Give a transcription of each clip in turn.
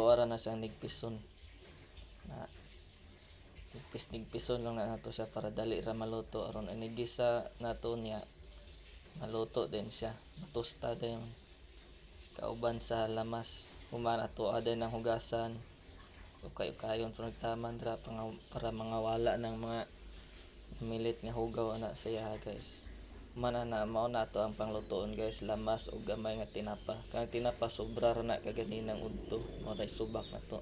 Wala na siyang nigpison. Na nigpison lang na nato siya para dali ra maluto. Aron inigisa nato niya maluto din siya. Matusta din kauban sa lamas. Human ato din ng hugasan. Kayon so nagtaman dira para mangawala ng mga milit nga hugaw ana siya guys. Mana na mao na to ang panglutoon guys, lamas o gamay nga tinapa. Kang tinapa sobra ra na kaganinang udto, mao ray subak na to.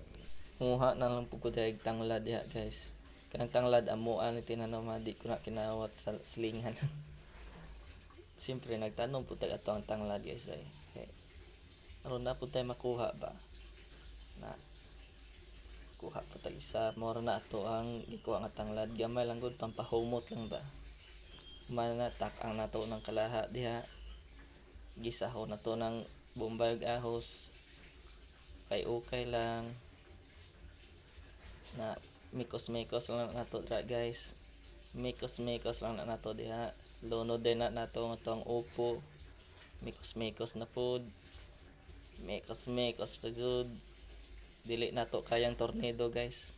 Muha na lang pud ko daig tanglad diha guys. Kanang tanglad amuan ni tinanom di ko na kinawat sa slingan. Siyempre nagtanom pud tag ato ang tanglad guys ay. Okay. Aron na pud tay makuha ba. Na kuha pa tag isa, mao na ato ang gikuha nga tanglad. Gamay lang gud pampahumot lang ba. Manatak ang nato ng kalaha diha, gisaho na to ng bombay ahos, kay okay lang na mikos lang nato dra guys, mikos lang na nato diha. Lunod din na nato itong upo, mikos na pod, mikos jud. Dili nato kayang tornado guys,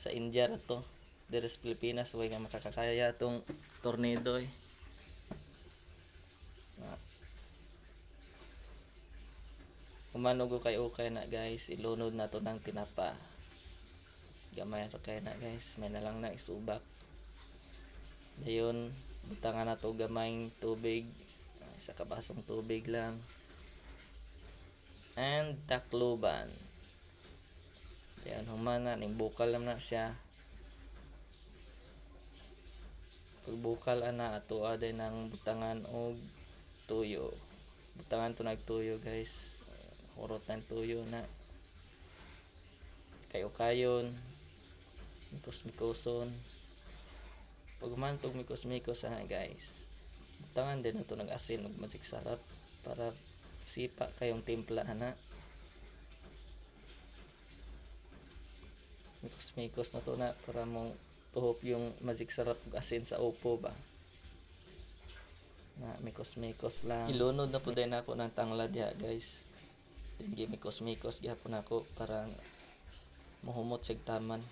sa India ra to. Diri sa Pilipinas way nga makakakaya tong tornado eh. Humanog kay okay na guys, ilunod na to ng tinapa. Gamay ra kay na guys, may na lang na isubak. Dayon butangan na to gamayng tubig, isa ka basong tubig lang. And takluban. Yan humana ning bukal lang na siya. Pag bukal ana ato aday ng butangan og tuyo. Butangan to nagtuyo guys. Hurot ng tuyo na. Kayo-kayon. Mikos-mikoson. Pag humantog mikos ana guys. Butangan din na to nag-asin ug magic sarap para sipa kayong timpla ana. Mikos na to na para mong tuhop yung magic sarap ug asin sa upo ba. Na mikos lang. Ilunod na pud din ako ng tanglad diha guys. Dingi mikos gihapon ako para mohumot sig taman.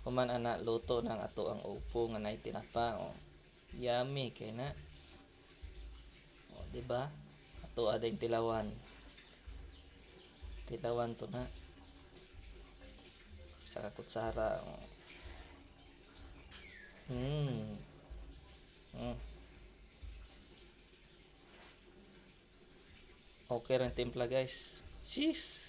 Human ana luto ng ato ang upo nga nay tinapa. Oh. Yummy kay na. Oh, di ba? Ato ading tilawan. Tilawan to na. Sa kutsara. Oh. Okay rin timpla guys. Cheese.